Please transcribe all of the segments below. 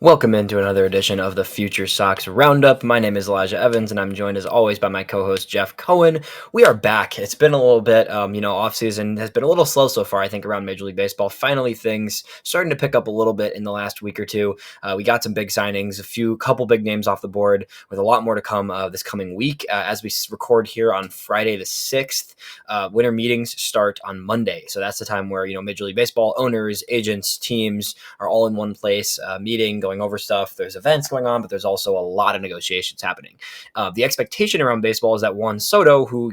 Welcome into another edition of the FutureSox RoundUp. My name is Elijah Evans, and I'm joined as always by my co-host Jeff Cohen. We are back. It's been a little bit, offseason has been a little slow so far, I think, around Major League Baseball. Finally, things starting to pick up a little bit in the last week or two. We got some big signings, couple big names off the board, with a lot more to come this coming week. As we record here on Friday the 6th, winter meetings start on Monday. So that's the time where, Major League Baseball owners, agents, teams are all in one place, meeting, going over stuff. There's events going on, but there's also a lot of negotiations happening. The expectation around baseball is that Juan Soto, who,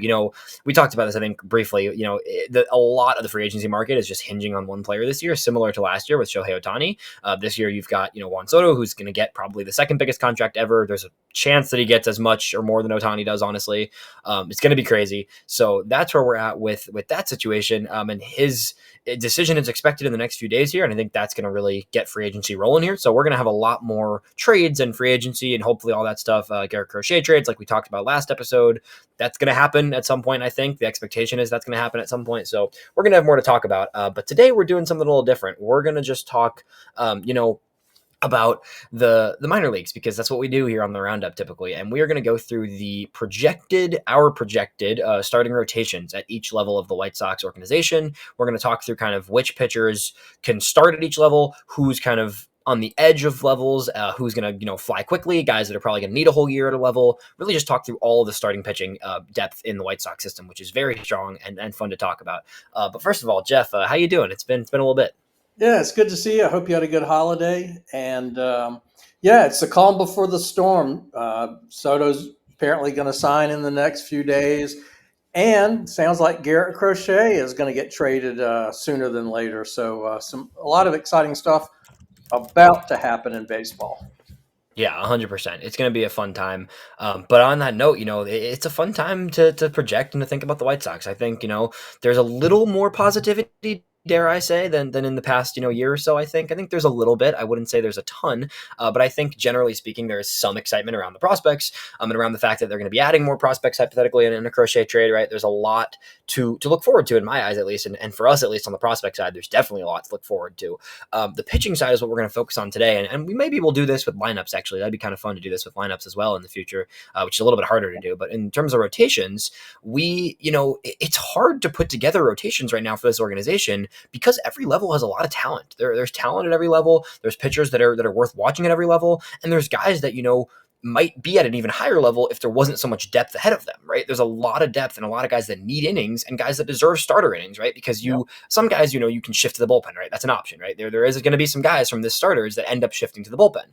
we talked about this, I think, briefly, a lot of the free agency market is just hinging on one player this year, similar to last year with Shohei Ohtani. This year, you've got, Juan Soto, who's going to get probably the second biggest contract ever. There's a chance that he gets as much or more than Ohtani does, honestly. It's going to be crazy. So that's where we're at with that situation. And his decision is expected in the next few days here, and I think that's going to really get free agency rolling here. So we're going to have a lot more trades and free agency and hopefully all that stuff. Garrett Crochet trades like we talked about last episode. That's going to happen at some point, I think. The expectation is that's going to happen at some point. So we're going to have more to talk about. But today we're doing something a little different. We're going to just talk, about the minor leagues, because that's what we do here on the Roundup typically. And we are going to go through our projected starting rotations at each level of the White Sox organization. We're going to talk through kind of which pitchers can start at each level, who's kind of on the edge of levels, who's going to, fly quickly, guys that are probably going to need a whole year at a level. Really just talk through all of the starting pitching depth in the White Sox system, which is very strong and fun to talk about. But first of all, Jeff, how you doing? It's been a little bit. Yeah, it's good to see you. I hope you had a good holiday. And it's the calm before the storm. Soto's apparently going to sign in the next few days. And sounds like Garrett Crochet is going to get traded sooner than later. So a lot of exciting stuff about to happen in baseball. Yeah, 100%. It's going to be a fun time. But on that note, it's a fun time to project and to think about the White Sox. I think, there's a little more positivity, dare I say, than in the past, year or so. I think there's a little bit. I wouldn't say there's a ton, but I think generally speaking, there is some excitement around the prospects, and around the fact that they're going to be adding more prospects hypothetically in a Crochet trade, right? There's a lot to look forward to in my eyes, at least. And for us, at least on the prospect side, there's definitely a lot to look forward to. The pitching side is what we're going to focus on today. And we maybe will do this with lineups, actually. That'd be kind of fun to do this with lineups as well in the future, which is a little bit harder to do. But in terms of rotations, it's hard to put together rotations right now for this organization because every level has a lot of talent. There's talent at every level. There's pitchers that are worth watching at every level. And there's guys that, might be at an even higher level if there wasn't so much depth ahead of them, right? There's a lot of depth and a lot of guys that need innings and guys that deserve starter innings, right? Because some guys, you can shift to the bullpen, right? That's an option, right? There is going to be some guys from the starters that end up shifting to the bullpen.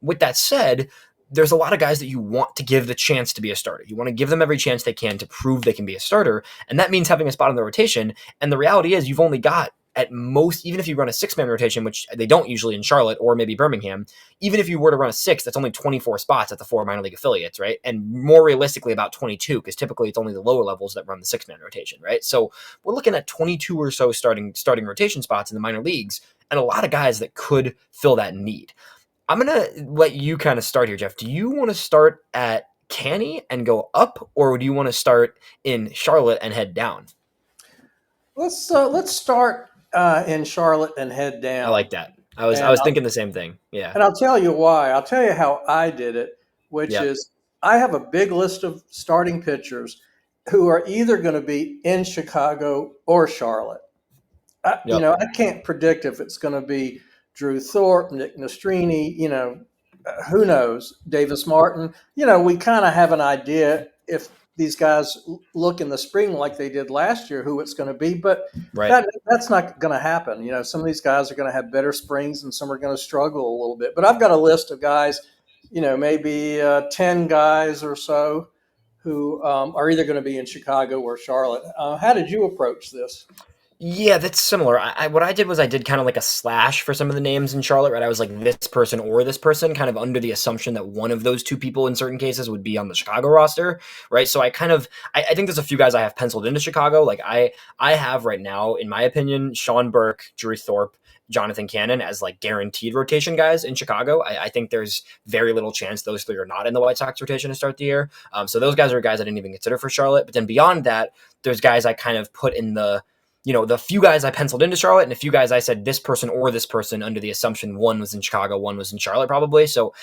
With that said, there's a lot of guys that you want to give the chance to be a starter. You want to give them every chance they can to prove they can be a starter. And that means having a spot in the rotation. And the reality is you've only got, at most, even if you run a 6-man rotation, which they don't usually in Charlotte or maybe Birmingham, even if you were to run a 6, that's only 24 spots at the 4 minor league affiliates, right? And more realistically, about 22, because typically it's only the lower levels that run the 6-man rotation, right? So we're looking at 22 or so starting rotation spots in the minor leagues, and a lot of guys that could fill that need. I'm going to let you kind of start here, Jeff. Do you want to start at Canny and go up, or do you want to start in Charlotte and head down? Let's start in Charlotte and head down. I like that. I was thinking the same thing. Yeah. And I'll tell you why. I'll tell you how I did it, which is I have a big list of starting pitchers who are either going to be in Chicago or Charlotte. I can't predict if it's going to be Drew Thorpe, Nick Nastrini, who knows, Davis Martin. We kind of have an idea if these guys look in the spring like they did last year, who it's going to be, but that's not going to happen. Some of these guys are going to have better springs and some are going to struggle a little bit, but I've got a list of guys, maybe 10 guys or so who are either going to be in Chicago or Charlotte. How did you approach this? Yeah, that's similar. What I did was I did kind of like a slash for some of the names in Charlotte, right? I was like this person or this person, kind of under the assumption that one of those two people in certain cases would be on the Chicago roster, right? So I think there's a few guys I have penciled into Chicago. Like I have right now, in my opinion, Sean Burke, Drew Thorpe, Jonathan Cannon as like guaranteed rotation guys in Chicago. I think there's very little chance those three are not in the White Sox rotation to start the year. So those guys are guys I didn't even consider for Charlotte. But then beyond that, there's guys I kind of put in the the few guys I penciled into Charlotte and a few guys I said this person or this person under the assumption one was in Chicago, one was in Charlotte probably. So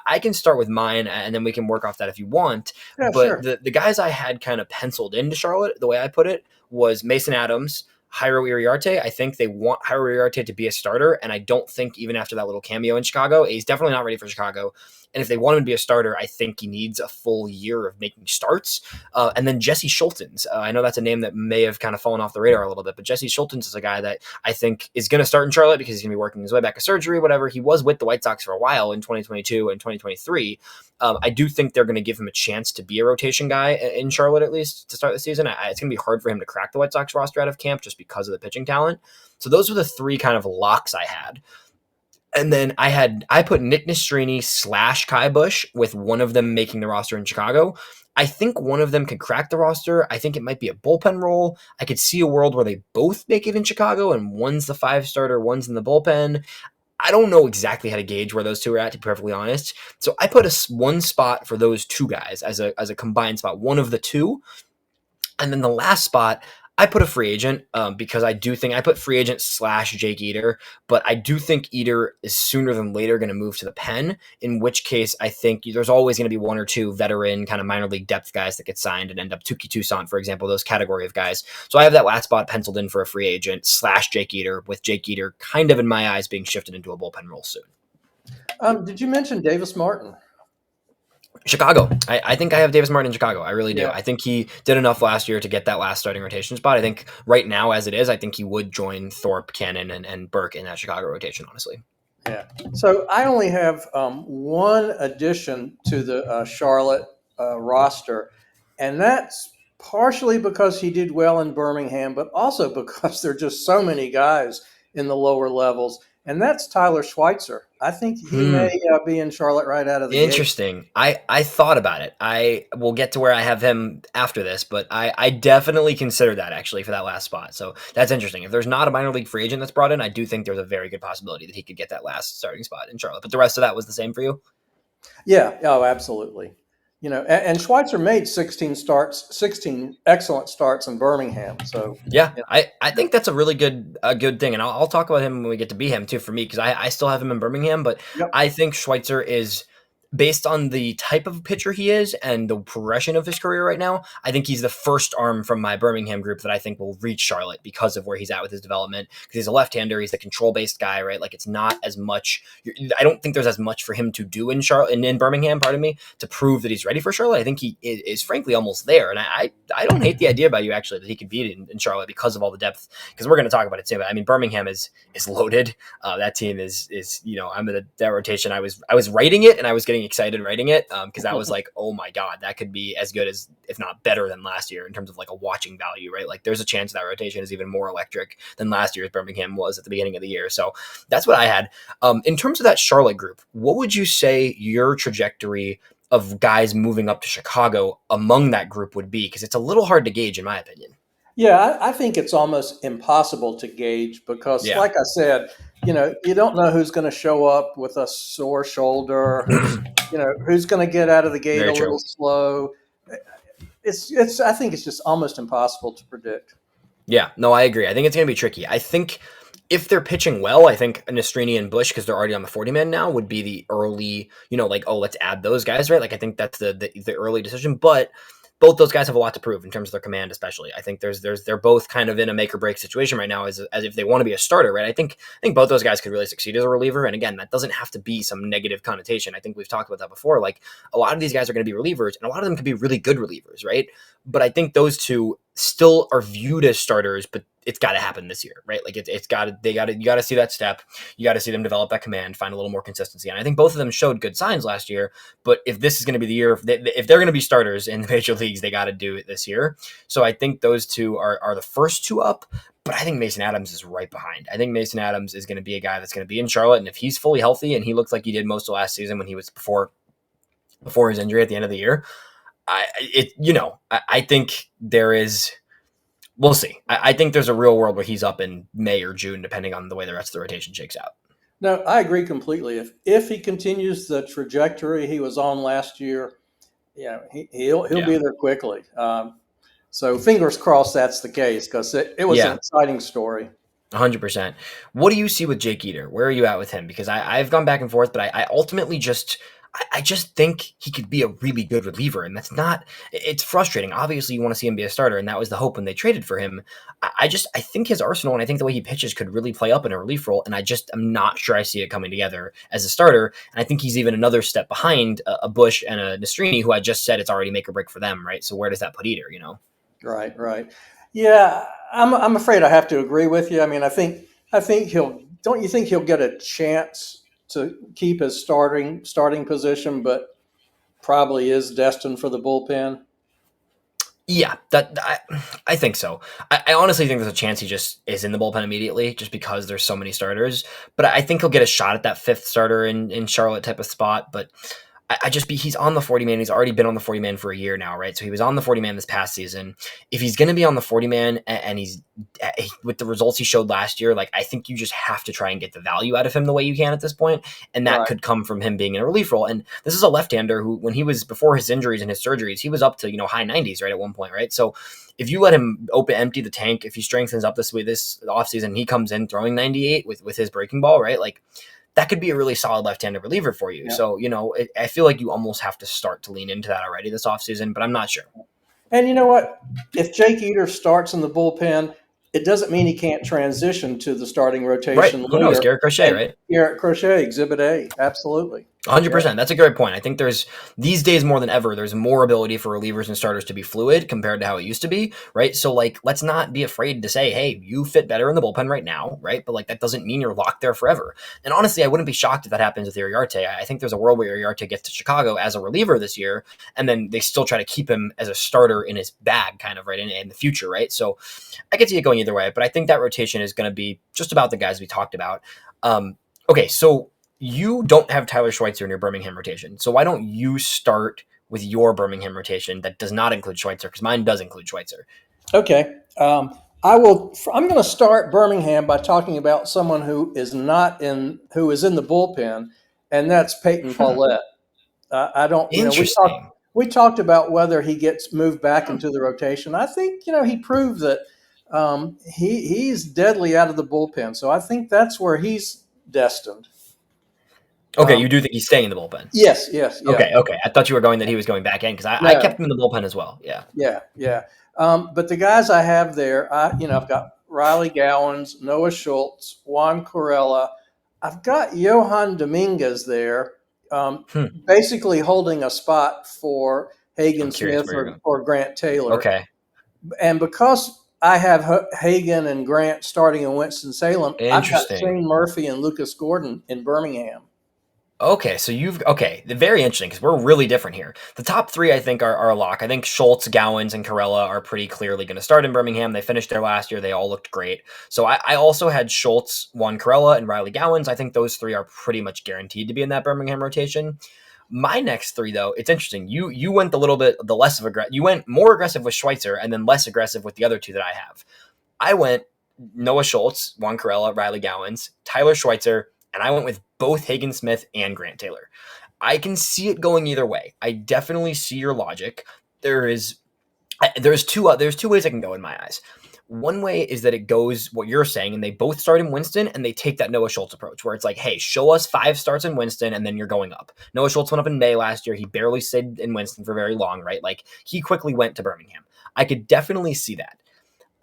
I can start with mine and then we can work off that if you want. Yeah, But sure. the guys I had kind of penciled into Charlotte, the way I put it, was Mason Adams, Jairo Iriarte. I think they want Jairo Iriarte to be a starter, and I don't think even after that little cameo in Chicago, he's definitely not ready for Chicago. And if they want him to be a starter, I think he needs a full year of making starts. And then Jesse Schultens. I know that's a name that may have kind of fallen off the radar a little bit, but Jesse Schultens is a guy that I think is going to start in Charlotte because he's going to be working his way back of surgery, whatever. He was with the White Sox for a while in 2022 and 2023. I do think they're going to give him a chance to be a rotation guy in Charlotte, at least to start the season. It's going to be hard for him to crack the White Sox roster out of camp just because of the pitching talent. So those were the three kind of locks I had. And then I put Nick Nastrini / Kai Bush with one of them making the roster in Chicago. I think one of them could crack the roster. I think it might be a bullpen role. I could see a world where they both make it in Chicago and one's the 5-starter, one's in the bullpen. I don't know exactly how to gauge where those two are at, to be perfectly honest. So I put one spot for those two guys as a combined spot, one of the two. And then the last spot, I put a free agent because I do think I put free agent / Jake Eder, but I do think Eder is sooner than later going to move to the pen, in which case I think there's always going to be one or two veteran kind of minor league depth guys that get signed and end up Tuki Toussaint, for example, those category of guys. So I have that last spot penciled in for a free agent / Jake Eder, with Jake Eder kind of in my eyes being shifted into a bullpen role soon. Did you mention Davis Martin? Chicago. I think I have Davis Martin in Chicago. I really do. Yeah. I think he did enough last year to get that last starting rotation spot. I think right now, as it is, I think he would join Thorpe, Cannon, and Burke in that Chicago rotation, honestly. Yeah. So I only have one addition to the Charlotte roster, and that's partially because he did well in Birmingham, but also because there are just so many guys in the lower levels, and that's Tyler Schweitzer. I think he may be in Charlotte right out of the gate. Interesting. I thought about it. I will get to where I have him after this, but I definitely considered that actually for that last spot. So that's interesting. If there's not a minor league free agent that's brought in, I do think there's a very good possibility that he could get that last starting spot in Charlotte. But the rest of that was the same for you? Yeah. Oh, absolutely. And Schweitzer made 16 excellent starts in Birmingham. So Yeah, you I think that's a really good thing, and I'll talk about him when we get to be him too. For me, because I still have him in Birmingham, but know, I think Schweitzer is, based on the type of pitcher he is and the progression of his career right now, I think he's the first arm from my Birmingham group that I think will reach Charlotte because of where he's at with his development. Because he's a left-hander, he's the control-based guy, right? Like it's not as much. I don't think there's as much for him to do in Charlotte in Birmingham, pardon me, to prove that he's ready for Charlotte. I think he is frankly almost there, and I don't hate the idea about you actually that he could beat it in Charlotte because of all the depth. Because we're going to talk about it too. But I mean, Birmingham is loaded. That team is I'm in that rotation. I was writing it and I was getting excited writing it because that was like, oh my god, that could be as good as, if not better than last year in terms of like a watching value, right? Like there's a chance that rotation is even more electric than last year's Birmingham was at the beginning of the year. So that's what I had. In terms of that Charlotte group, what would you say your trajectory of guys moving up to Chicago among that group would be? Because it's a little hard to gauge in my opinion. Yeah, I think it's almost impossible to gauge because, Yeah. like I said, you don't know who's going to show up with a sore shoulder, who's going to get out of the gate Very a true. little slow. It's. I think it's just almost impossible to predict. Yeah, no, I agree. I think it's going to be tricky. I think if they're pitching well, I think Nastrini and Bush, because they're already on the 40-man now, would be the early, like, oh, let's add those guys, right? Like, I think that's the early decision. But both those guys have a lot to prove in terms of their command, especially. I think they're both kind of in a make or break situation right now, as if they want to be a starter, right? I think both those guys could really succeed as a reliever. And again, that doesn't have to be some negative connotation. I think we've talked about that before. Like a lot of these guys are going to be relievers, and a lot of them could be really good relievers, right? But I think those two still are viewed as starters, but it's got to happen this year, right? Like you got to see that step. You got to see them develop that command, find a little more consistency. And I think both of them showed good signs last year, but if this is going to be the year, if they're going to be starters in the major leagues, they got to do it this year. So I think those two are the first two up, but I think Mason Adams is right behind. I think Mason Adams is going to be a guy that's going to be in Charlotte. And if he's fully healthy and he looks like he did most of last season when he was before his injury at the end of the year, I think there is. We'll see. I think there's a real world where he's up in May or June, depending on the way the rest of the rotation shakes out. No, I agree completely. If he continues the trajectory he was on last year, he'll Yeah. be there quickly. So fingers crossed that's the case, because it was an Yeah. exciting story. 100%. What do you see with Jake Eater? Where are you at with him? Because I've gone back and forth, but I ultimately I just think he could be a really good reliever, and that's not. It's frustrating. Obviously, you want to see him be a starter, and that was the hope when they traded for him. I think his arsenal and I think the way he pitches could really play up in a relief role, and I'm not sure I see it coming together as a starter. And I think he's even another step behind a Bush and a Nastrini, who I just said it's already make or break for them, right? So where does that put Eater? You know? Right, right. Yeah, I'm afraid I have to agree with you. I mean, I think he'll. Don't you think he'll get a chance to keep his starting position, but probably is destined for the bullpen? Yeah, I think so. I honestly think there's a chance he just is in the bullpen immediately, just because there's so many starters. But I think he'll get a shot at that fifth starter in Charlotte type of spot. But he's on the 40 man. He's already been on the 40 man for a year now, right? So he was on the 40 man this past season. If he's going to be on the 40 man and he's with the results he showed last year, like I think you just have to try and get the value out of him the way you can at this point, and that Right. could come from him being in a relief role. And this is a left-hander who, when he was before his injuries and his surgeries, he was up to high 90s, right, at one point, right? So if you let him empty the tank, if he strengthens up this way this offseason, he comes in throwing 98 with his breaking ball, right? Like that could be a really solid left-handed reliever for you. Yeah. So, I feel like you almost have to start to lean into that already this offseason, but I'm not sure. And you know what? If Jake Eater starts in the bullpen, it doesn't mean he can't transition to the starting Right. rotation Who knows? later. Garrett Crochet, And right? Garrett Crochet, Exhibit A, absolutely. Yeah. 100%. That's a great point. I think there's these days more than ever, there's more ability for relievers and starters to be fluid compared to how it used to be, right? So like, let's not be afraid to say, hey, you fit better in the bullpen right now, right? But like, that doesn't mean you're locked there forever. And honestly, I wouldn't be shocked if that happens with Iriarte. I think there's a world where Iriarte gets to Chicago as a reliever this year, and then they still try to keep him as a starter in his bag, kind of, right, in the future, right? So I could see it going either way, but I think that rotation is going to be just about the guys we talked about. Okay, so you don't have Tyler Schweitzer in your Birmingham rotation. So why don't you start with your Birmingham rotation that does not include Schweitzer? Because mine does include Schweitzer. Okay. I will. I'm going to start Birmingham by talking about someone who is who is in the bullpen, and that's Peyton Paulette. I don't. Interesting. We talked about whether he gets moved back into the rotation. I think he proved that he's deadly out of the bullpen. So I think that's where he's destined. Okay, you do think he's staying in the bullpen? Yes, yes, yeah. Okay. I thought you were going that he was going back in, because I kept him in the bullpen as well. Yeah. Yeah, yeah. But the guys I have there, I've got Riley Gowans, Noah Schultz, Juan Corella. I've got Johan Dominguez there, basically holding a spot for I'm Hagen curious Smith where you're going. or Grant Taylor. Okay. And because I have Hagen and Grant starting in Winston-Salem, I've got Interesting. Shane Murphy and Lucas Gordon in Birmingham. Okay, so very interesting, because we're really different here. The top three, I think, are a lock. I think Schultz, Gowans, and Corella are pretty clearly going to start in Birmingham. They finished there last year. They all looked great. So I also had Schultz, Juan Corella, and Riley Gowans. I think those three are pretty much guaranteed to be in that Birmingham rotation. My next three, though, it's interesting. You went the less of aggressive. You went more aggressive with Schweitzer and then less aggressive with the other two that I have. I went Noah Schultz, Juan Corella, Riley Gowans, Tyler Schweitzer, and I went with both Hagen Smith and Grant Taylor. I can see it going either way. I definitely see your logic. There's two ways I can go in my eyes. One way is that it goes what you're saying, and they both start in Winston, and they take that Noah Schultz approach, where it's like, hey, show us 5 starts in Winston, and then you're going up. Noah Schultz went up in May last year. He barely stayed in Winston for very long, right? Like, he quickly went to Birmingham. I could definitely see that.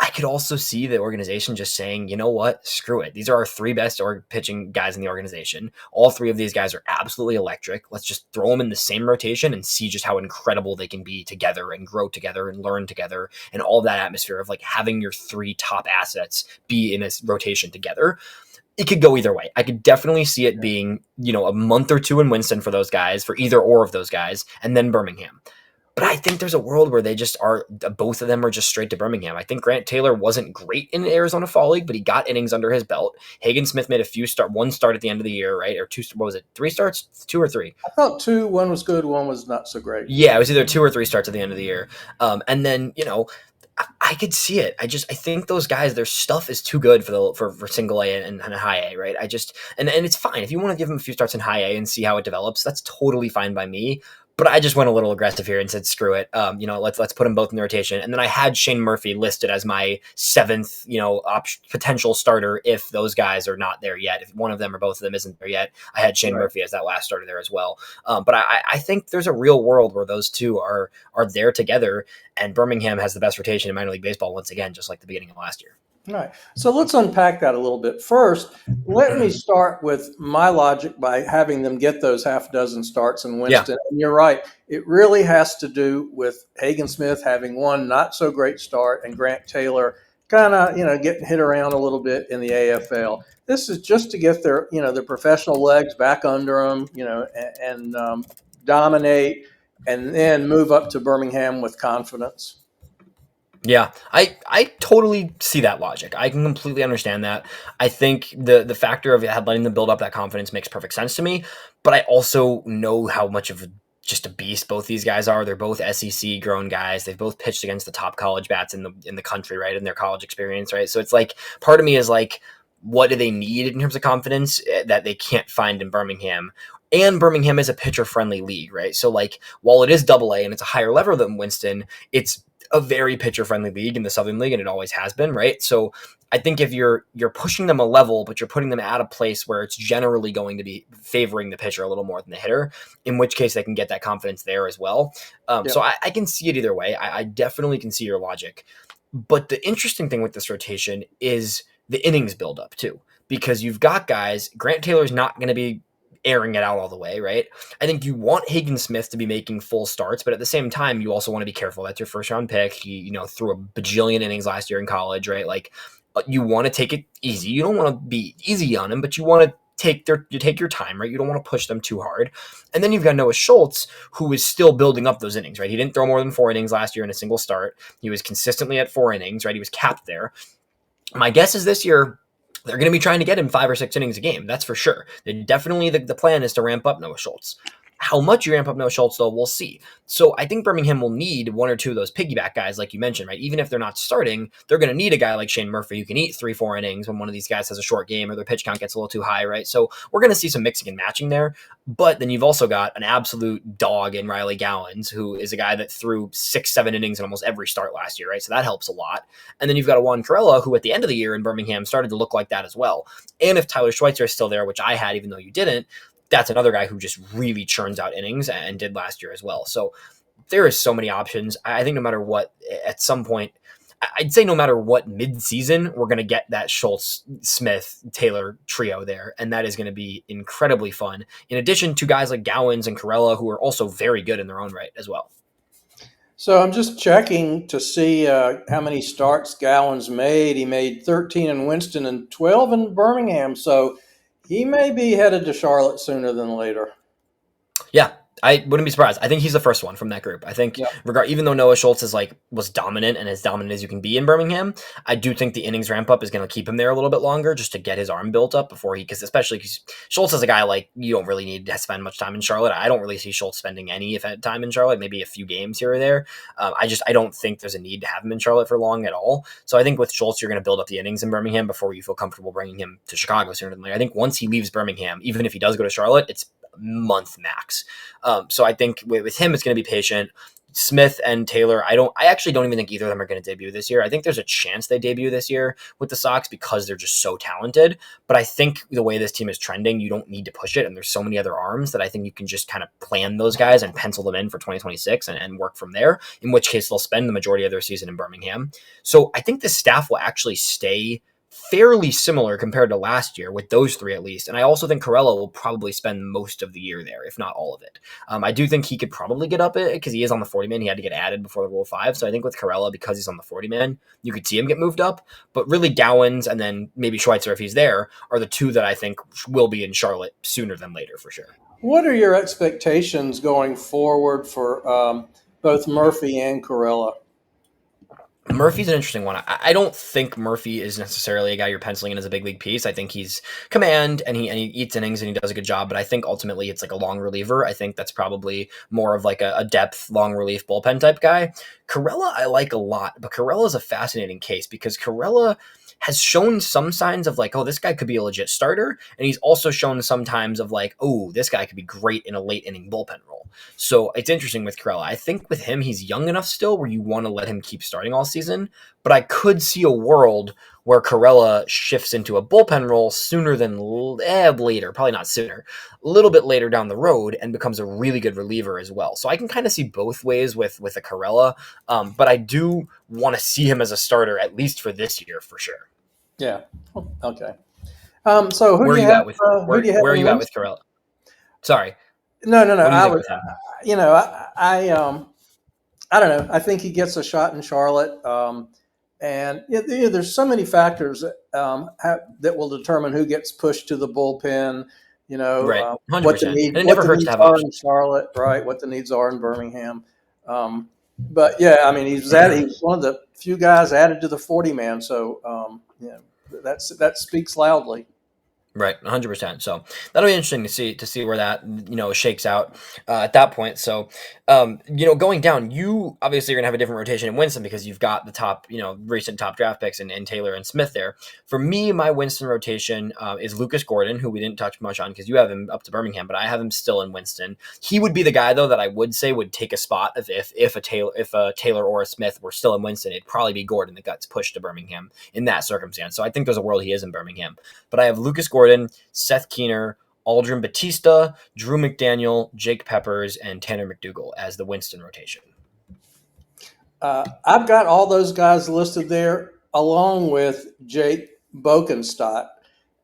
I could also see the organization just saying, you know what, screw it. These are our 3 best pitching guys in the organization. All 3 of these guys are absolutely electric. Let's just throw them in the same rotation and see just how incredible they can be together and grow together and learn together, and all that atmosphere of like having your 3 top assets be in a rotation together. It could go either way. I could definitely see it being, a month or 2 in Winston for those guys, for either or of those guys, and then Birmingham. But I think there's a world where they just are, both of them are just straight to Birmingham. I think Grant Taylor wasn't great in the Arizona Fall League, but he got innings under his belt. Hagen Smith made one start at the end of the year, right? Or 2, what was it? 3 starts? 2 or 3? I thought 2, one was good, one was not so great. Yeah, it was either 2 or 3 starts at the end of the year. And then, I could see it. I think those guys, their stuff is too good for single A and high A, right? And it's fine. If you want to give them a few starts in high A and see how it develops, that's totally fine by me. But I just went a little aggressive here and said, screw it. Let's put them both in the rotation. And then I had Shane Murphy listed as my seventh, potential starter if those guys are not there yet. If one of them or both of them isn't there yet, I had Shane Murphy as that last starter there as well. But I think there's a real world where those two are there together, and Birmingham has the best rotation in minor league baseball once again, just like the beginning of last year. All right. So let's unpack that a little bit. First, let me start with my logic by having them get those half dozen starts in Winston. Yeah. And you're right. It really has to do with Hagen Smith having one not so great start and Grant Taylor kind of, getting hit around a little bit in the AFL. This is just to get their professional legs back under them, and dominate and then move up to Birmingham with confidence. Yeah, I totally see that logic. I can completely understand that. I think the factor of letting them build up that confidence makes perfect sense to me, but I also know how much of just a beast both these guys are. They're both SEC grown guys. They've both pitched against the top college bats in the country, right? In their college experience, right? So it's like part of me is like, what do they need in terms of confidence that they can't find in Birmingham? And Birmingham is a pitcher-friendly league, right? So like, while it is Double-A and it's a higher level than Winston, it's a very pitcher-friendly league in the Southern League, and it always has been, right? So I think if you're pushing them a level, but you're putting them at a place where it's generally going to be favoring the pitcher a little more than the hitter, in which case they can get that confidence there as well. So I can see it either way. I definitely can see your logic. But the interesting thing with this rotation is the innings buildup too, because you've got guys. Grant Taylor's not going to be airing it out all the way, right? I think you want Hagen Smith to be making full starts, but at the same time, you also want to be careful. That's your first round pick. He, threw a bajillion innings last year in college, right? Like, you want to take it easy. You don't want to be easy on him, but you want to take your time, right? You don't want to push them too hard. And then you've got Noah Schultz, who is still building up those innings, right? He didn't throw more than 4 innings last year in a single start. He was consistently at 4 innings, right? He was capped there. My guess is this year, they're going to be trying to get him 5 or 6 innings a game. That's for sure. Definitely the plan is to ramp up Noah Schultz. How much you ramp up Noah Schultz, though, we'll see. So I think Birmingham will need 1 or 2 of those piggyback guys, like you mentioned, right? Even if they're not starting, they're going to need a guy like Shane Murphy who can eat 3-4 innings when one of these guys has a short game or their pitch count gets a little too high, right? So we're going to see some mixing and matching there. But then you've also got an absolute dog in Riley Gowans, who is a guy that threw 6-7 innings in almost every start last year, right? So that helps a lot. And then you've got a Juan Corella, who at the end of the year in Birmingham started to look like that as well. And if Tyler Schweitzer is still there, which I had, even though you didn't, that's another guy who just really churns out innings and did last year as well. So there is so many options. I think no matter what, at some point, I'd say no matter what midseason, we're going to get that Schultz, Smith, Taylor trio there. And that is going to be incredibly fun. In addition to guys like Gowans and Corella, who are also very good in their own right as well. So I'm just checking to see how many starts Gowans made. He made 13 in Winston and 12 in Birmingham. So he may be headed to Charlotte sooner than later. Yeah, I wouldn't be surprised. I think he's the first one from that group. I think, even though Noah Schultz was dominant and as dominant as you can be in Birmingham, I do think the innings ramp up is going to keep him there a little bit longer just to get his arm built up before especially because Schultz is a guy like you don't really need to spend much time in Charlotte. I don't really see Schultz spending any time in Charlotte, maybe a few games here or there. I don't think there's a need to have him in Charlotte for long at all. So I think with Schultz, you're going to build up the innings in Birmingham before you feel comfortable bringing him to Chicago sooner than later. I think once he leaves Birmingham, even if he does go to Charlotte, it's month max. So I think with him, it's going to be patient. Smith and Taylor, I actually don't even think either of them are going to debut this year. I think there's a chance they debut this year with the Sox because they're just so talented. But I think the way this team is trending, you don't need to push it. And there's so many other arms that I think you can just kind of plan those guys and pencil them in for 2026 and work from there, in which case they'll spend the majority of their season in Birmingham. So I think the staff will actually stay fairly similar compared to last year with those 3 at least. And I also think Corella will probably spend most of the year there, if not all of it. I do think he could probably get up it because he is on the 40-man. He had to get added before the Rule 5. So I think with Corella, because he's on the 40-man, you could see him get moved up. But really Gowans and then maybe Schweitzer, if he's there, are the 2 that I think will be in Charlotte sooner than later for sure. What are your expectations going forward for both Murphy and Corella? Murphy's an interesting one. I don't think Murphy is necessarily a guy you're penciling in as a big league piece. I think he's command and he eats innings and he does a good job. But I think ultimately it's like a long reliever. I think that's probably more of like a depth long relief bullpen type guy. Corella I like a lot, but Corella is a fascinating case because Corella has shown some signs of like, oh, this guy could be a legit starter, and he's also shown sometimes of like, oh, this guy could be great in a late inning bullpen role. So it's interesting with Corella. I think with him, he's young enough still where you want to let him keep starting all season, but I could see a world where Corella shifts into a bullpen role sooner than later, probably not sooner, a little bit later down the road, and becomes a really good reliever as well. So I can kind of see both ways with a Corella, but I do want to see him as a starter at least for this year for sure. Yeah. Okay. So who Where do are you you have? at with Who do you have where are in you at with Winston? Corella? Sorry, No, no, no. what do you I think would. with him? I don't know. I think he gets a shot in Charlotte, and there's so many factors that will determine who gets pushed to the bullpen. Right, What the 100%, need, and it what never the hurts to needs have are in options. Charlotte, right? What the needs are in Birmingham. Um, but yeah, I mean, he was one of the few guys added to the 40 man. So that speaks loudly. Right, 100%. So that'll be interesting to see where that shakes out at that point. So going down, you obviously are gonna have a different rotation in Winston because you've got the top recent top draft picks in Taylor and Smith there. For me, my Winston rotation is Lucas Gordon, who we didn't touch much on because you have him up to Birmingham, but I have him still in Winston. He would be the guy though that I would say would take a spot if a Taylor or a Smith were still in Winston. It'd probably be Gordon that gets pushed to Birmingham in that circumstance. So I think there's a world he is in Birmingham. But I have Lucas Gordon, Seth Keener, Aldrin Batista, Drew McDaniel, Jake Peppers, and Tanner McDougal as the Winston rotation. I've got all those guys listed there along with Jake Bokenstadt.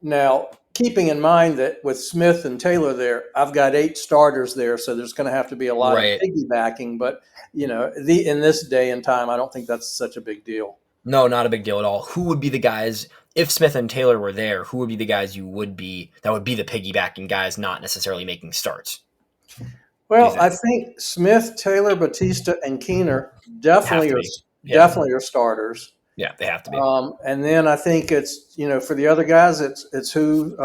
Now, keeping in mind that with Smith and Taylor there, I've got 8 starters there, so there's going to have to be a lot of Right. piggybacking. But in this day and time, I don't think that's such a big deal. No, not a big deal at all. Who would be the guys if Smith and Taylor were there? Who would be the guys that would be the piggybacking guys, not necessarily making starts? Do you Well, I think think Smith, Taylor, Batista, and Keener have definitely to are be? Yeah, definitely are starters. yeah, they have to be. And then I think it's for the other guys, it's who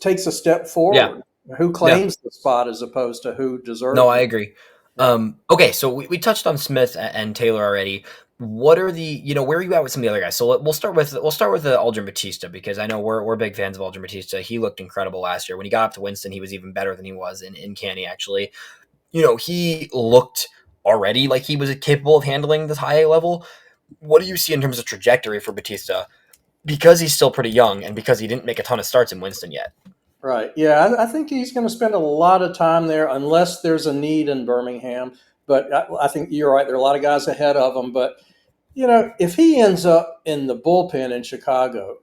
takes a step Yeah, forward, who yeah. claims the spot as opposed to who No, deserves I it. agree. Yeah. Okay, so we touched on Smith and Taylor already. What are the where are you at with some of the other guys? So we'll start with the Aldrin Batista because I know we're big fans of Aldrin Batista. He looked incredible last year. When he got up to Winston, he was even better than he was in Canny actually. He looked already like he was capable of handling this high A level. What do you see in terms of trajectory for Batista? Because he's still pretty young and because he didn't make a ton of starts in Winston yet. Right. Yeah, I think he's going to spend a lot of time there unless there's a need in Birmingham. But I think you're right. There are a lot of guys ahead of him. But if he ends up in the bullpen in Chicago,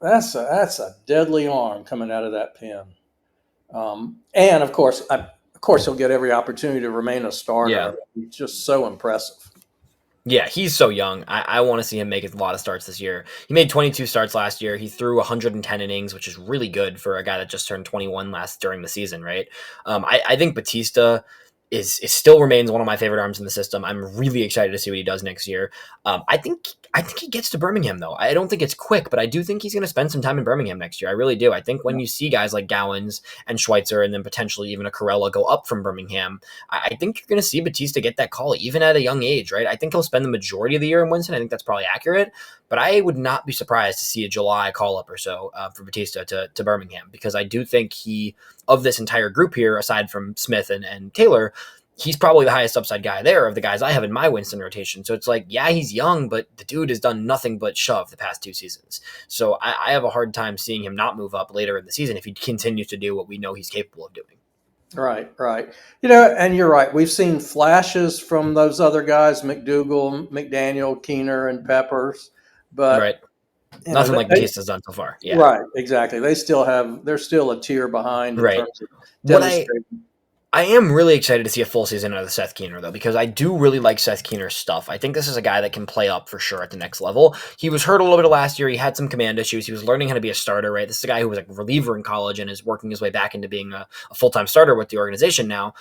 that's a deadly arm coming out of that pen. And of course, he'll get every opportunity to remain a Yeah. starter. He's just so impressive. Yeah, he's so young. I want to see him make a lot of starts this year. He made 22 starts last year. He threw 110 innings, which is really good for a guy that just turned 21 during the season, right? I think Batista is still remains one of my favorite arms in the system. I'm really excited to see what he does next year. I think he gets to Birmingham though. I don't think it's quick, but I do think he's going to spend some time in Birmingham next year. I really do. I think when you see guys like Gowans and Schweitzer, and then potentially even a Corella go up from Birmingham, I think you're going to see Batista get that call even at a young age, right? I think he'll spend the majority of the year in Winston. I think that's probably accurate, but I would not be surprised to see a July call up or so for Batista to Birmingham because I do think of this entire group here, aside from Smith and Taylor, he's probably the highest upside guy there of the guys I have in my Winston rotation. So it's like, yeah, he's young, but the dude has done nothing but shove the past 2 seasons. So I have a hard time seeing him not move up later in the season if he continues to do what we know he's capable of doing. Right, right. And you're right. We've seen flashes from those other guys, McDougal, McDaniel, Keener, and Peppers, but Right. Nothing like Batista's done so far. Yeah. right, exactly. They're still a tier behind in Right. terms of What I demonstrating. I am really excited to see a full season out of Seth Keener, though, because I do really like Seth Keener's stuff. I think this is a guy that can play up for sure at the next level. He was hurt a little bit last year. He had some command issues. He was learning how to be a starter, right? This is a guy who was a reliever in college and is working his way back into being a full-time starter with the organization now.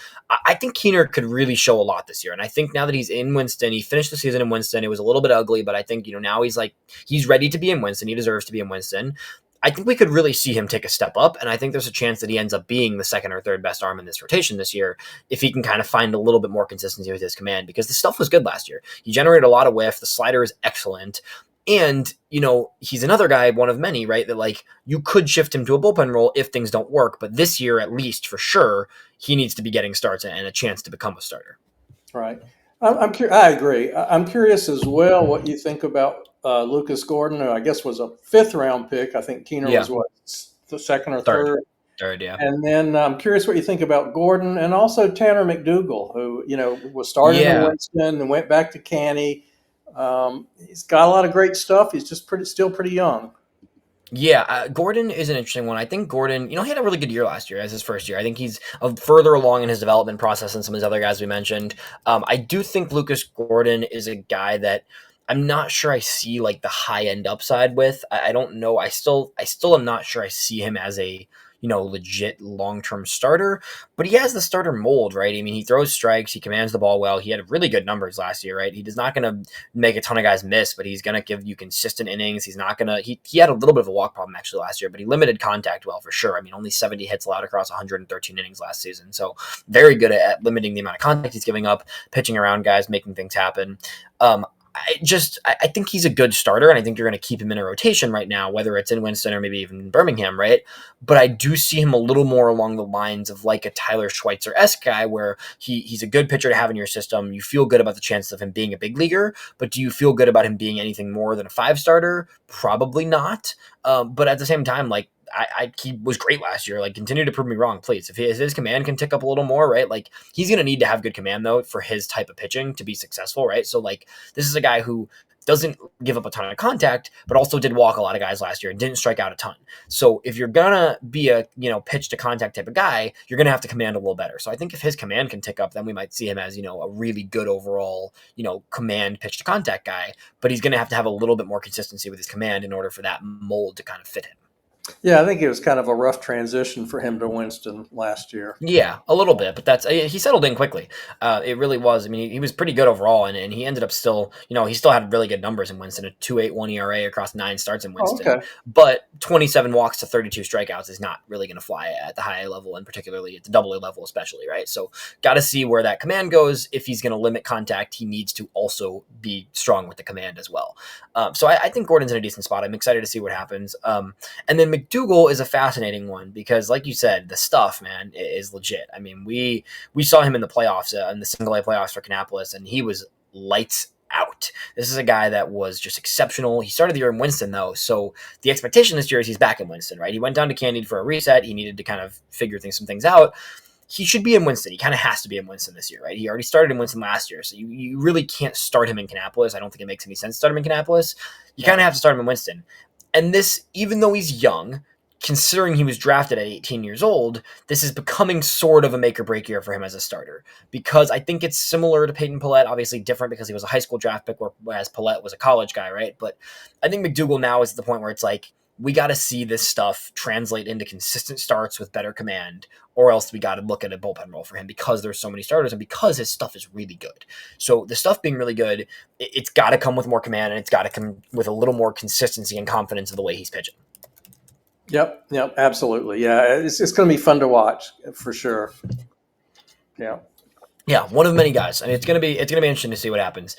I think Keener could really show a lot this year. And I think now that he's in Winston, he finished the season in Winston. It was a little bit ugly, but I think, now he's ready to be in Winston. He deserves to be in Winston. I think we could really see him take a step up, and I think there's a chance that he ends up being the second or third best arm in this rotation this year if he can kind of find a little bit more consistency with his command, because the stuff was good last year. He generated a lot of whiff. The slider is excellent. And, he's another guy, one of many, right, that like you could shift him to a bullpen role if things don't work. But this year, at least for sure, he needs to be getting starts and a chance to become a starter. Right. I agree. I'm curious as well what you think about Lucas Gordon, who I guess was a fifth-round pick. I think Keener was what, the second or third? Third, yeah. And then I'm curious what you think about Gordon and also Tanner McDougal, who was started in Winston and went back to Canny. He's got a lot of great stuff. He's just still pretty young. Yeah, Gordon is an interesting one. I think Gordon, he had a really good year last year as his first year. I think he's further along in his development process than some of these other guys we mentioned. I do think Lucas Gordon is a guy that I'm not sure I see like the high end upside with. I don't know. I still am not sure I see him as a legit long-term starter, but he has the starter mold, right? I mean, he throws strikes, he commands the ball well. He had really good numbers last year, right? He's not going to make a ton of guys miss, but he's going to give you consistent innings. He's not going to, he had a little bit of a walk problem actually last year, but he limited contact well for sure. I mean, only 70 hits allowed across 113 innings last season. So very good at limiting the amount of contact he's giving up, pitching around guys, making things happen. I think he's a good starter, and I think you're going to keep him in a rotation right now, whether it's in Winston or maybe even Birmingham, right? But I do see him a little more along the lines of like a Tyler Schweitzer-esque guy, where he's a good pitcher to have in your system. You feel good about the chances of him being a big leaguer, but do you feel good about him being anything more than a five starter? Probably not. But at the same time, like, he was great last year. Like, continue to prove me wrong, please. If his command can tick up a little more, right? Like, he's going to need to have good command, though, for his type of pitching to be successful, right? So, like, this is a guy who doesn't give up a ton of contact, but also did walk a lot of guys last year and didn't strike out a ton. So if you're going to be a, pitch to contact type of guy, you're going to have to command a little better. So I think if his command can tick up, then we might see him as, a really good overall, command pitch to contact guy, but he's going to have a little bit more consistency with his command in order for that mold to kind of fit him. Yeah, I think it was kind of a rough transition for him to Winston last year. Yeah, a little bit, but he settled in quickly. It really was. I mean, he was pretty good overall, and he ended up still, he still had really good numbers in Winston, a 2.81 ERA across 9 starts in Winston. Okay. But 27 walks to 32 strikeouts is not really going to fly at the high A level, and particularly at the double A level especially, right? So got to see where that command goes. If he's going to limit contact, he needs to also be strong with the command as well. So I think Gordon's in a decent spot. I'm excited to see what happens. And then McDougal is a fascinating one because, like you said, the stuff, man, is legit. I mean, we saw him in the playoffs, in the single A playoffs for Kannapolis, and he was lights out. This is a guy that was just exceptional. He started the year in Winston, though, so the expectation this year is he's back in Winston, right? He went down to Candied for a reset. He needed to kind of figure some things out. He should be in Winston. He kind of has to be in Winston this year, right? He already started in Winston last year, so you really can't start him in Kannapolis. I don't think it makes any sense to start him in Kannapolis. You kind of have to start him in Winston. And this, even though he's young, considering he was drafted at 18 years old, this is becoming sort of a make or break year for him as a starter, because I think it's similar to Peyton Pallette, obviously different because he was a high school draft pick, whereas Pallette was a college guy, right? But I think McDougal now is at the point where it's like, we got to see this stuff translate into consistent starts with better command, or else we got to look at a bullpen role for him because there's so many starters and because his stuff is really good. So the stuff being really good, it's got to come with more command, and it's got to come with a little more consistency and confidence of the way he's pitching. Yep, absolutely. Yeah, it's going to be fun to watch for sure. Yeah, one of many guys. I mean, it's gonna be interesting to see what happens.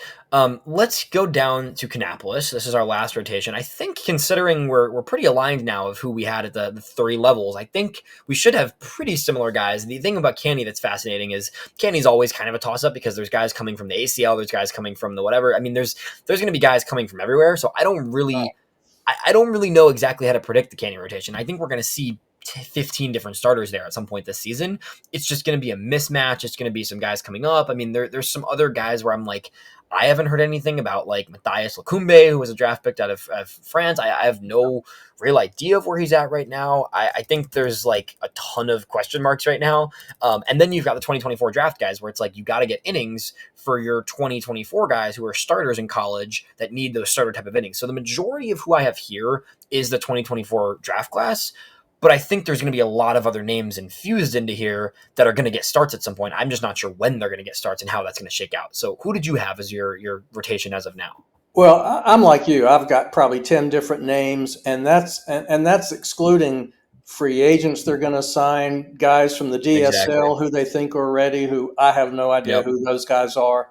Let's go down to Kannapolis. This is our last rotation. I think, considering we're pretty aligned now of who we had at the 3 levels, I think we should have pretty similar guys. The thing about Canny that's fascinating is Canny's always kind of a toss up because there's guys coming from the ACL, there's guys coming from the whatever. I mean, there's going to be guys coming from everywhere. So I don't really know exactly how to predict the Canny rotation. I think we're going to see 15 different starters there at some point this season. It's just going to be a mismatch. It's going to be some guys coming up. I mean, there's some other guys where I'm like, I haven't heard anything about like Matthias Lacumbe, who was a draft pick out of France. I have no real idea of where he's at right now. I think there's like a ton of question marks right now. And then you've got the 2024 draft guys where it's like you got to get innings for your 2024 guys who are starters in college that need those starter type of innings. So the majority of who I have here is the 2024 draft class. But I think there's going to be a lot of other names infused into here that are going to get starts at some point. I'm just not sure when they're going to get starts and how that's going to shake out. So who did you have as your rotation as of now? Well, I'm like you. I've got probably 10 different names, and that's excluding free agents they're going to sign, guys from the Exactly. DSL who they think are ready, who I have no idea Yep. who those guys are.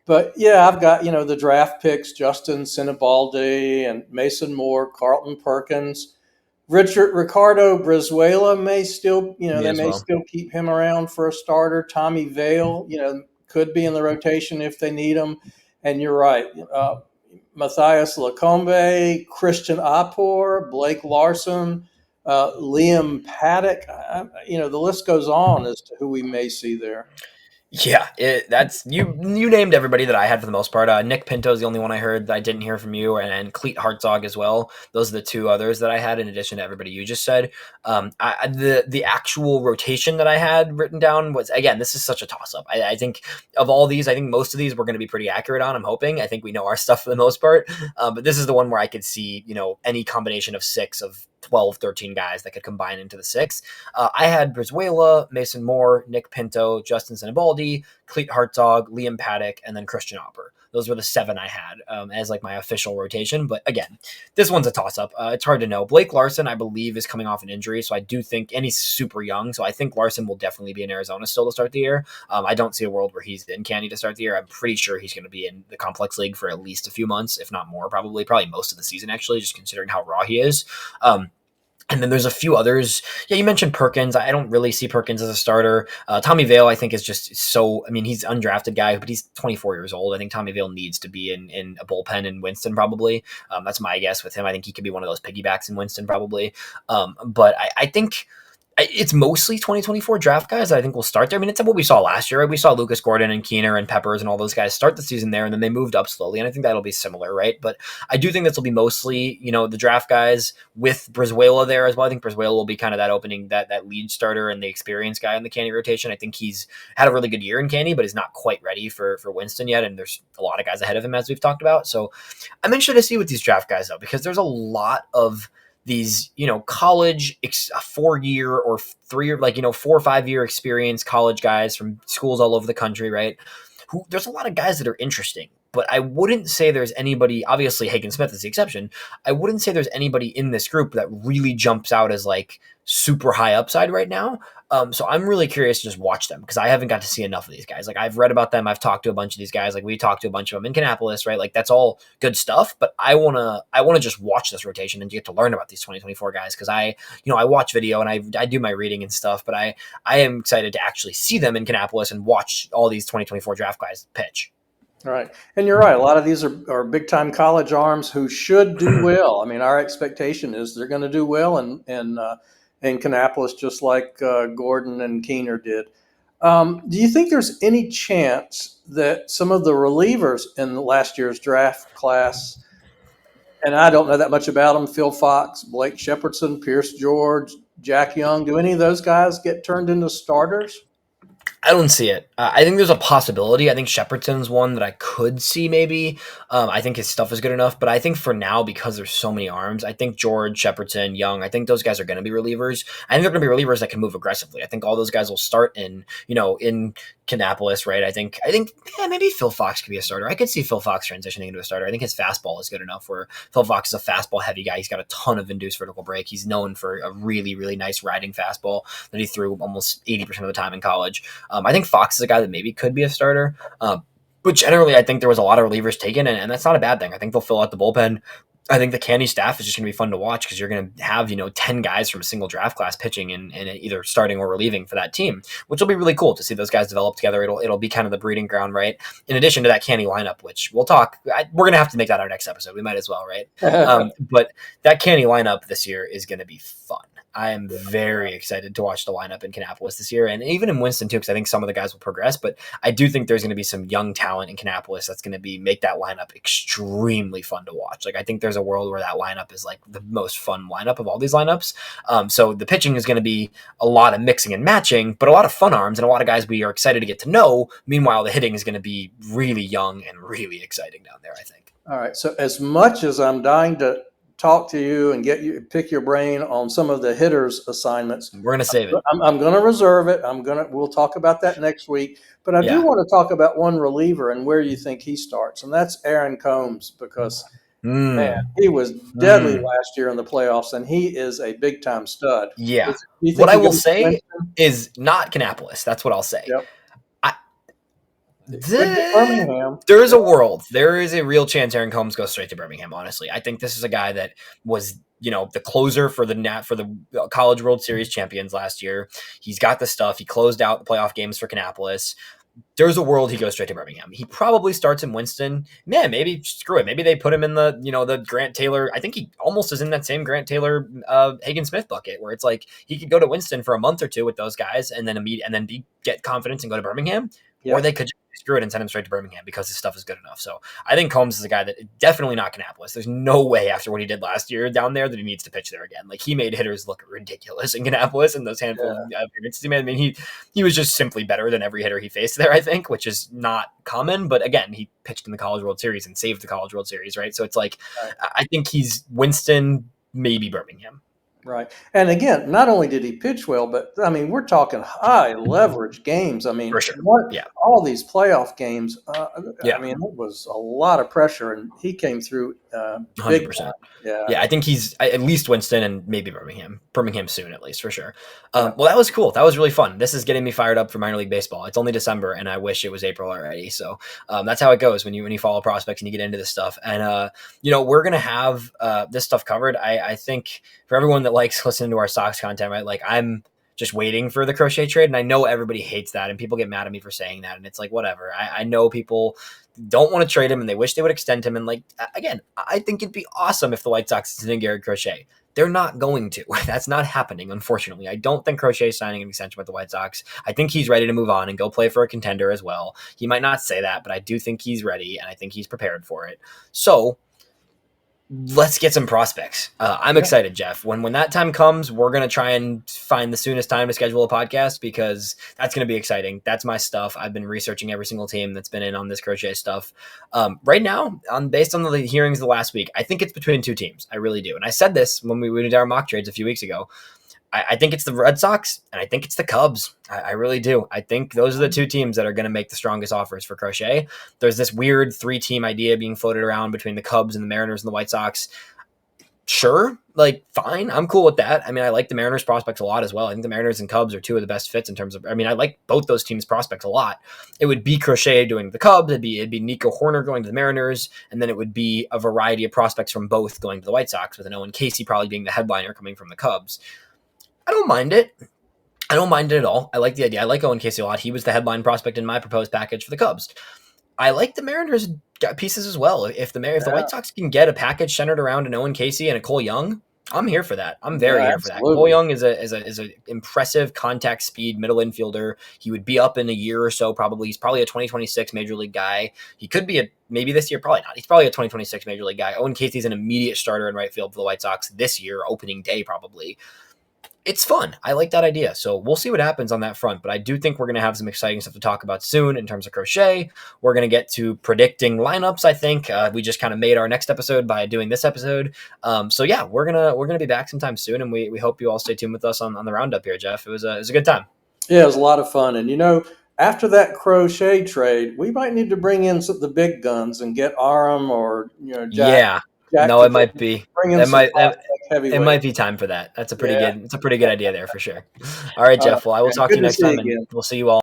But yeah, I've got, the draft picks, Justin Sinibaldi and Mason Moore, Carlton Perkins. Ricardo Brizuela may still, Me they as may well. still keep him around for a starter. Tommy Vale, could be in the rotation if they need him. And you're right. Matthias Lacombe, Christian Apor, Blake Larson, Liam Paddock. The list goes on as to who we may see there. Yeah, that's you named everybody that I had for the most part. Nick Pinto is the only one I heard that I didn't hear from you, and Cleet Hartzog as well. Those are the two others that I had in addition to everybody you just said. The actual rotation that I had written down was, again, this is such a toss up. I think of all these, I think most of these we're going to be pretty accurate on. I'm hoping. I think we know our stuff for the most part, but this is the one where I could see any combination of 6 of 12, 13 guys that could combine into the 6. I had Brizuela, Mason Moore, Nick Pinto, Justin Sinibaldi, Cleet Hartzog, Liam Paddock, and then Christian Opper. Those were the 7 I had as like my official rotation. But again, this one's a toss-up. It's hard to know. Blake Larson, I believe, is coming off an injury, so I do think, and he's super young, so I think Larson will definitely be in Arizona still to start the year. I don't see a world where he's in Candy to start the year. I'm pretty sure he's going to be in the Complex League for at least a few months, if not more, probably most of the season, actually, just considering how raw he is. And then there's a few others. Yeah, you mentioned Perkins. I don't really see Perkins as a starter. Tommy Vale, I think, is just so. I mean, he's an undrafted guy, but he's 24 years old. I think Tommy Vale needs to be in a bullpen in Winston, probably. That's my guess with him. I think he could be one of those piggybacks in Winston, probably. But I think it's mostly 2024 draft guys that I think will start there. I mean, it's what we saw last year, right? We saw Lucas Gordon and Keener and Peppers and all those guys start the season there, and then they moved up slowly. And I think that'll be similar, right? But I do think this will be mostly, the draft guys with Brizuela there as well. I think Brizuela will be kind of that opening, that lead starter and the experienced guy in the Candy rotation. I think he's had a really good year in Candy, but is not quite ready for Winston yet. And there's a lot of guys ahead of him, as we've talked about. So I'm interested to see with these draft guys, though, because there's a lot of these, college 4-year or 3-year, 4 or 5-year experience college guys from schools all over the country, right? There's a lot of guys that are interesting, but I wouldn't say there's anybody, obviously Hagen Smith is the exception. I wouldn't say there's anybody in this group that really jumps out as like super high upside right now. So I'm really curious to just watch them because I haven't got to see enough of these guys. Like I've read about them. I've talked to a bunch of these guys. Like we talked to a bunch of them in Kannapolis, right? Like that's all good stuff, but I want to just watch this rotation and get to learn about these 2024 guys. Cause I watch video and I do my reading and stuff, but I am excited to actually see them in Kannapolis and watch all these 2024 draft guys pitch. Right. And you're right. A lot of these are big time college arms who should do well. I mean, our expectation is they're going to do well in Kannapolis, just like Gordon and Keener did. Do you think there's any chance that some of the relievers in last year's draft class, and I don't know that much about them, Phil Fox, Blake Shepardson, Pierce George, Jack Young, do any of those guys get turned into starters? I don't see it. I think there's a possibility. I think Shepherdson's one that I could see maybe. I think his stuff is good enough, but I think for now, because there's so many arms, I think George, Shepardson, Young, I think those guys are going to be relievers. I think they're going to be relievers that can move aggressively. I think all those guys will start in Kannapolis, right? I think maybe Phil Fox could be a starter. I could see Phil Fox transitioning into a starter. I think his fastball is good enough where Phil Fox is a fastball heavy guy. He's got a ton of induced vertical break. He's known for a really, really nice riding fastball that he threw almost 80% of the time in college. I think Fox is a guy that maybe could be a starter. But generally, I think there was a lot of relievers taken, and that's not a bad thing. I think they'll fill out the bullpen. I think the Candy staff is just going to be fun to watch because you're going to have 10 guys from a single draft class pitching and either starting or relieving for that team, which will be really cool to see those guys develop together. It'll be kind of the breeding ground, right? In addition to that Candy lineup, which we'll talk. We're going to have to make that our next episode. We might as well, right? But that Candy lineup this year is going to be fun. I am very excited to watch the lineup in Kannapolis this year, and even in Winston too, because I think some of the guys will progress. But I do think there's going to be some young talent in Kannapolis that's going to make that lineup extremely fun to watch. Like I think there's a world where that lineup is like the most fun lineup of all these lineups. So the pitching is going to be a lot of mixing and matching, but a lot of fun arms and a lot of guys we are excited to get to know. Meanwhile, the hitting is going to be really young and really exciting down there, I think. All right. So as much as I'm dying to talk to you and pick your brain on some of the hitters' assignments, we're going to save it. I'm going to reserve it. We'll talk about that next week. But I do want to talk about one reliever and where you think he starts, and that's Aaron Combs, because man, he was deadly last year in the playoffs, and he is a big time stud. Yeah. What I will say is not Kannapolis. That's what I'll say. Yep. There is a world. There is a real chance Aaron Combs goes straight to Birmingham. Honestly, I think this is a guy that was, the closer for the College World Series champions last year. He's got the stuff. He closed out the playoff games for Kannapolis. There's a world he goes straight to Birmingham. He probably starts in Winston. Man, maybe screw it. Maybe they put him in the Grant Taylor. I think he almost is in that same Grant Taylor Hagen Smith bucket where it's like he could go to Winston for a month or two with those guys and then get confidence and go to Birmingham. Yep. Or they could just screw it and send him straight to Birmingham because his stuff is good enough. So I think Combs is a guy that definitely not Kannapolis. There's no way after what he did last year down there that he needs to pitch there again. Like he made hitters look ridiculous in Kannapolis in those handful of appearances he made. I mean, he was just simply better than every hitter he faced there, I think, which is not common. But again, he pitched in the College World Series and saved the College World Series, right? So it's like, I think he's Winston, maybe Birmingham. Right. And again, not only did he pitch well, but I mean, we're talking high leverage games. I mean, for sure. All these playoff games, I mean, it was a lot of pressure and he came through 100%. Yeah, I think he's at least Winston and maybe Birmingham soon, at least for sure. Well, that was cool. That was really fun. This is getting me fired up for minor league baseball. It's only December and I wish it was April already. So that's how it goes when you follow prospects and you get into this stuff. And, we're going to have this stuff covered. I think for everyone that likes listening to our Sox content, right? Like I'm just waiting for the Crochet trade. And I know everybody hates that and people get mad at me for saying that. And it's like, whatever. I know people don't want to trade him and they wish they would extend him. And like, again, I think it'd be awesome if the White Sox extended Garrett Crochet. They're not going to. That's not happening, unfortunately. I don't think Crochet is signing an extension with the White Sox. I think he's ready to move on and go play for a contender as well. He might not say that, but I do think he's ready and I think he's prepared for it. So let's get some prospects. I'm excited, Jeff. When that time comes, we're going to try and find the soonest time to schedule a podcast because that's going to be exciting. That's my stuff. I've been researching every single team that's been in on this Crochet stuff. Right now, based on the hearings the last week, I think it's between two teams. I really do. And I said this when we did our mock trades a few weeks ago. I think it's the Red Sox and I think it's the Cubs. I really do. I think those are the two teams that are going to make the strongest offers for Crochet. There's this weird 3-team idea being floated around between the Cubs and the Mariners and the White Sox. Sure, like fine. I'm cool with that. I mean, I like the Mariners prospects a lot as well. I think the Mariners and Cubs are two of the best fits in terms of, I mean, I like both those teams' prospects a lot. It would be Crochet doing the Cubs. It'd be Nico Horner going to the Mariners. And then it would be a variety of prospects from both going to the White Sox with an Owen Casey probably being the headliner coming from the Cubs. I don't mind it. I don't mind it at all. I like the idea. I like Owen Casey a lot. He was the headline prospect in my proposed package for the Cubs. I like the Mariners pieces as well. If the White Sox can get a package centered around an Owen Casey and a Cole Young, I'm here for that. I'm very here for that. Cole Young is a impressive contact speed middle infielder. He would be up in a year or so probably. He's probably a 2026 Major League guy. He could be maybe this year, probably not. He's probably a 2026 Major League guy. Owen Casey's an immediate starter in right field for the White Sox this year, opening day probably. It's fun. I like that idea. So we'll see what happens on that front. But I do think we're going to have some exciting stuff to talk about soon in terms of Crochet. We're going to get to predicting lineups, I think. We just kind of made our next episode by doing this episode. So yeah, we're gonna be back sometime soon. And we hope you all stay tuned with us on the roundup here, Jeff. It was a good time. Yeah, it was a lot of fun. And after that Crochet trade, we might need to bring in the big guns and get Aram or Jack. No, it might be. It might be time for that. That's a pretty good idea there for sure. All right, Jeff. Well, I will talk to you next time, and we'll see you all.